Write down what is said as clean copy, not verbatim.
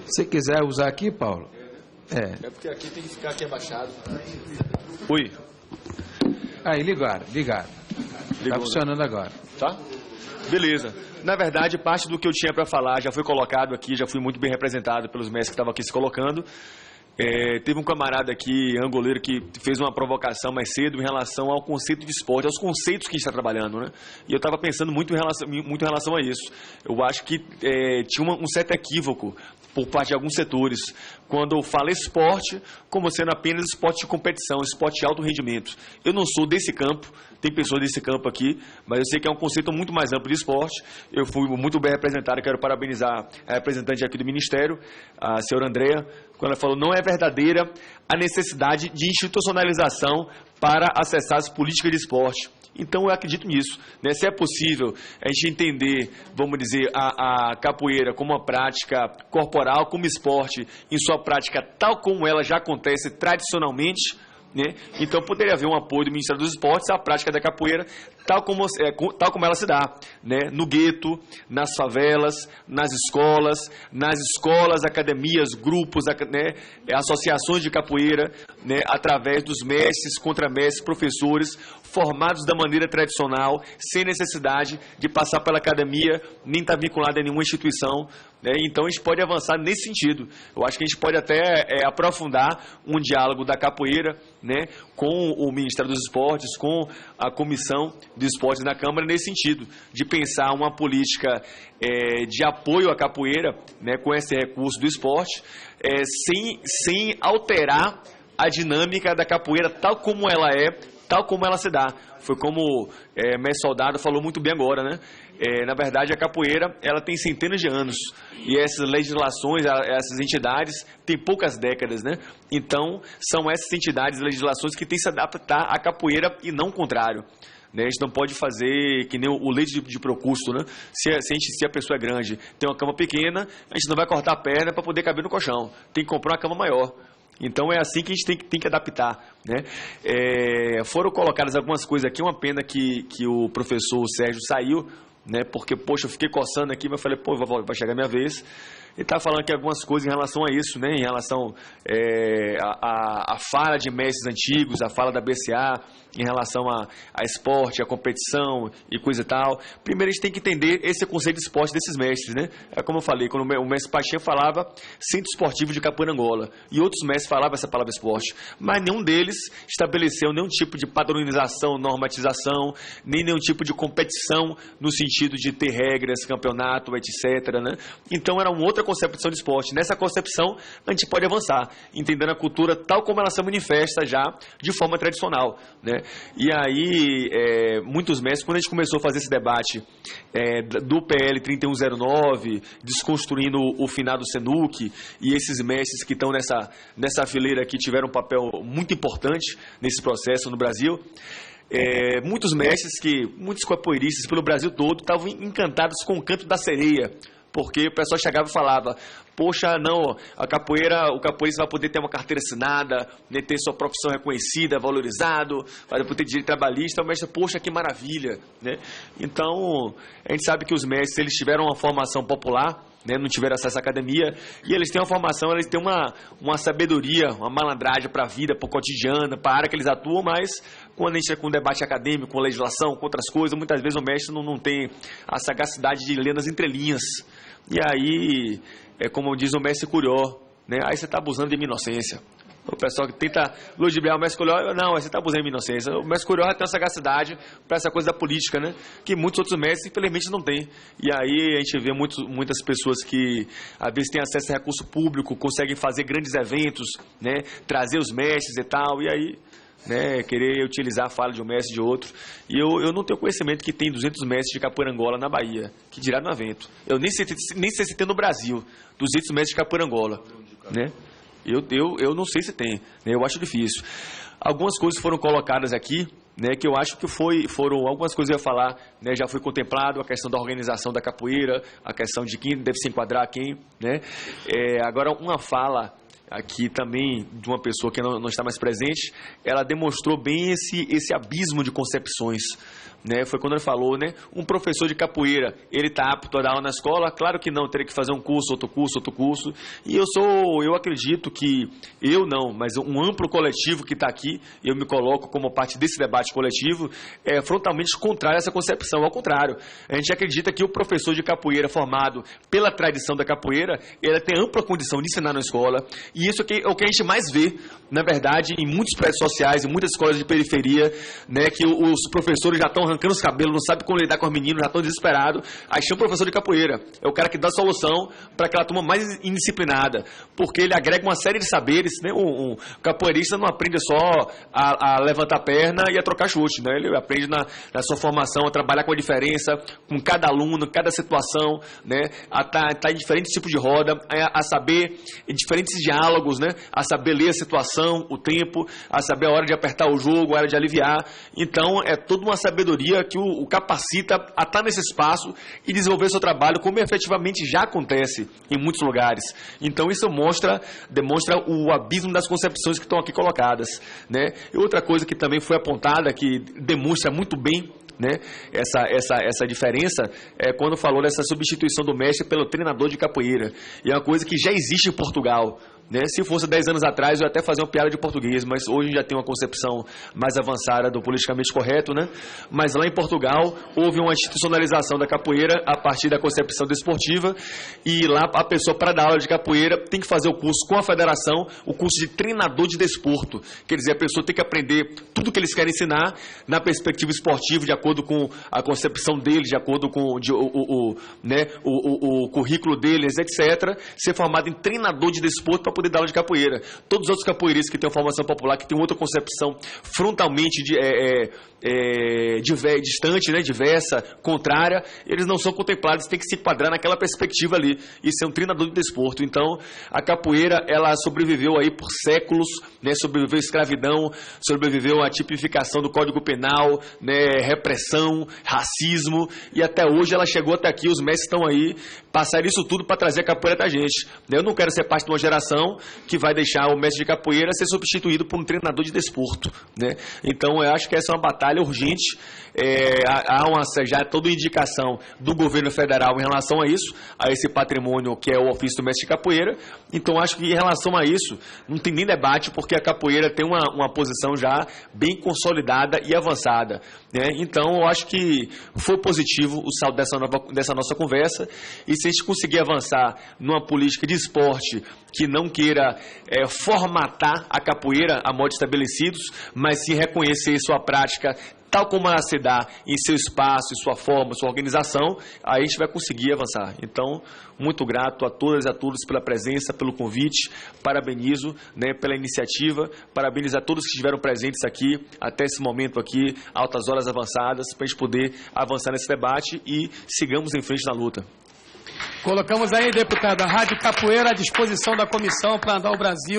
Se quiser usar aqui, Paulo. É porque aqui tem que ficar aqui abaixado. Oi. Aí, ligaram. Tá funcionando agora. Tá? Beleza. Na verdade, parte do que eu tinha para falar já foi colocado aqui, já fui muito bem representado pelos mestres que estavam aqui se colocando. Teve um camarada aqui, angoleiro, que fez uma provocação mais cedo em relação ao conceito de esporte, aos conceitos que a gente está trabalhando, né? E eu estava pensando muito em relação a isso. Eu acho que tinha um certo equívoco por parte de alguns setores, quando eu falo esporte como sendo apenas esporte de competição, esporte de alto rendimento. Eu não sou desse campo, tem pessoas desse campo aqui, mas eu sei que é um conceito muito mais amplo de esporte. Eu fui muito bem representado, quero parabenizar a representante aqui do Ministério, a senhora Andréa, quando ela falou não é verdadeira a necessidade de institucionalização para acessar as políticas de esporte. Então, eu acredito nisso, né? Se é possível a gente entender, vamos dizer, a capoeira como uma prática corporal, como esporte, em sua prática tal como ela já acontece tradicionalmente, né? Então, poderia haver um apoio do Ministério dos Esportes à prática da capoeira tal como ela se dá, né? No gueto, nas favelas, nas escolas, academias, grupos, né? Associações de capoeira, né? Através dos mestres, contramestres, professores, formados da maneira tradicional, sem necessidade de passar pela academia, nem estar vinculado a nenhuma instituição, né? Então a gente pode avançar nesse sentido. Eu acho que a gente pode até aprofundar um diálogo da capoeira, né, com o Ministério dos Esportes, com a Comissão de Esportes na Câmara, nesse sentido, de pensar uma política de apoio à capoeira, né, com esse recurso do esporte, sem alterar a dinâmica da capoeira tal como ela é, tal como ela se dá. Foi como o mestre Soldado falou muito bem agora, né? Na verdade, a capoeira ela tem centenas de anos e essas legislações, essas entidades têm poucas décadas, né? Então, são essas entidades e legislações que têm que se adaptar à capoeira e não o contrário. Né? A gente não pode fazer que nem o leite de Procusto, né? Se a pessoa é grande, tem uma cama pequena, a gente não vai cortar a perna para poder caber no colchão. Tem que comprar uma cama maior. Então é assim que a gente tem que adaptar, né? Foram colocadas algumas coisas aqui, uma pena que o professor Sérgio saiu, né? Porque, poxa, eu fiquei coçando aqui, mas falei, pô, vai chegar a minha vez. Ele estava falando aqui algumas coisas em relação a isso, né? Em relação à fala de mestres antigos, a fala da BCA, em relação a esporte, a competição e coisa e tal. Primeiro a gente tem que entender esse conceito de esporte desses mestres, né? É como eu falei, quando o mestre Paixinha falava Centro Esportivo de Capoeira Angola, e outros mestres falavam essa palavra esporte, mas nenhum deles estabeleceu nenhum tipo de padronização, normatização, nem nenhum tipo de competição no sentido de ter regras, campeonato, etc, né? Então era uma outra concepção de esporte. Nessa concepção a gente pode avançar, entendendo a cultura tal como ela se manifesta já de forma tradicional, né? E aí, muitos mestres, quando a gente começou a fazer esse debate do PL 3109, desconstruindo o finado Senuc, e esses mestres que estão nessa fileira aqui tiveram um papel muito importante nesse processo no Brasil, muitos mestres, muitos capoeiristas pelo Brasil todo estavam encantados com o canto da sereia, porque o pessoal chegava e falava, poxa, não, o capoeirista vai poder ter uma carteira assinada, né, ter sua profissão reconhecida, valorizado, vai poder ter direito trabalhista, mas, poxa, que maravilha, né? Então, a gente sabe que os mestres, eles tiveram uma formação popular, né, não tiveram acesso à academia, e eles têm uma formação, eles têm uma sabedoria, uma malandragem para a vida, para o cotidiano, para a área que eles atuam, mas quando a gente é com debate acadêmico, com legislação, com outras coisas, muitas vezes o mestre não tem a sagacidade de ler nas entrelinhas. E aí, como diz o mestre Curió, né, aí você está abusando de minha inocência. O pessoal que tenta ludibriar o mestre Curió, não, você está abusando de minha inocência. O mestre Curió tem uma sagacidade para essa coisa da política, né, que muitos outros mestres, infelizmente, não têm. E aí a gente vê muitas pessoas que, às vezes, têm acesso a recurso público, conseguem fazer grandes eventos, né, trazer os mestres e tal, e aí, né, querer utilizar a fala de um mestre de outro. E eu não tenho conhecimento que tem 200 mestres de capoeira Angola na Bahia, que dirá no evento. Eu nem sei se tem no Brasil 200 mestres de capoeira Angola, né? Eu não sei se tem, né? Eu acho difícil. Algumas coisas foram colocadas aqui, né, que eu acho que foram algumas coisas que eu ia falar, né, já foi contemplado, a questão da organização da capoeira, a questão de quem deve se enquadrar quem, né? Agora, uma fala aqui também de uma pessoa que não está mais presente, ela demonstrou bem esse abismo de concepções, né? Foi quando ele falou, né? Um professor de capoeira, ele está apto a dar aula na escola? Claro que não, teria que fazer um curso, outro curso. E eu acredito que, mas um amplo coletivo que está aqui, eu me coloco como parte desse debate coletivo, é frontalmente contrário a essa concepção. Ao contrário, a gente acredita que o professor de capoeira formado pela tradição da capoeira, ele tem ampla condição de ensinar na escola, e isso é o que a gente mais vê, na verdade, em muitos prédios sociais, em muitas escolas de periferia, né, que os professores já estão arrancando os cabelos, não sabem como lidar com os meninos, já estão desesperados, aí chama o professor de capoeira, é o cara que dá a solução para aquela turma mais indisciplinada, porque ele agrega uma série de saberes, né, um capoeirista não aprende só a levantar a perna e a trocar chute, né, ele aprende na sua formação a trabalhar com a diferença, com cada aluno, cada situação, né, a estar em diferentes tipos de roda, a saber em diferentes diálogos, né, a saber ler a situação, o tempo, a saber a hora de apertar o jogo, a hora de aliviar. Então, é toda uma sabedoria que o capacita a estar nesse espaço e desenvolver seu trabalho, como efetivamente já acontece em muitos lugares. Então, isso demonstra o abismo das concepções que estão aqui colocadas, né? E outra coisa que também foi apontada, que demonstra muito bem, né, essa diferença, é quando falou dessa substituição do mestre pelo treinador de capoeira. E é uma coisa que já existe em Portugal, né? Se fosse 10 anos atrás, eu ia até fazer uma piada de português, mas hoje já tem uma concepção mais avançada do politicamente correto, né? Mas lá em Portugal houve uma institucionalização da capoeira a partir da concepção desportiva, e lá a pessoa, para dar aula de capoeira, tem que fazer o curso com a federação, o curso de treinador de desporto. Quer dizer, a pessoa tem que aprender tudo que eles querem ensinar na perspectiva esportiva, de acordo com a concepção deles, de acordo com o currículo deles, etc. Ser formado em treinador de desporto para poder dar aula de capoeira. Todos os outros capoeiristas que têm uma formação popular, que têm outra concepção frontalmente distante, né, diversa, contrária, eles não são contemplados, tem que se enquadrar naquela perspectiva ali e ser um treinador de desporto. Então, a capoeira, ela sobreviveu aí por séculos, né, sobreviveu à escravidão, sobreviveu à tipificação do Código Penal, né, repressão, racismo, e até hoje ela chegou até aqui, os mestres estão aí, passaram isso tudo para trazer a capoeira da gente. Eu não quero ser parte de uma geração que vai deixar o mestre de capoeira ser substituído por um treinador de desporto, né? Então, eu acho que essa é uma batalha urgente. Há já toda indicação do governo federal em relação a isso, a esse patrimônio que é o ofício do mestre de capoeira. Então, acho que em relação a isso, não tem nem debate, porque a capoeira tem uma posição já bem consolidada e avançada, né? Então, eu acho que foi positivo o saldo dessa nossa conversa, e se a gente conseguir avançar numa política de esporte que não queira formatar a capoeira a modo estabelecidos, mas sim reconhecer sua prática tal como ela se dá em seu espaço, em sua forma, sua organização, aí a gente vai conseguir avançar. Então, muito grato a todas e a todos pela presença, pelo convite, parabenizo, né, pela iniciativa, parabenizo a todos que estiveram presentes aqui, até esse momento aqui, altas horas avançadas, para a gente poder avançar nesse debate e sigamos em frente na luta. Colocamos aí, deputado, a Rádio Capoeira à disposição da Comissão para andar o Brasil.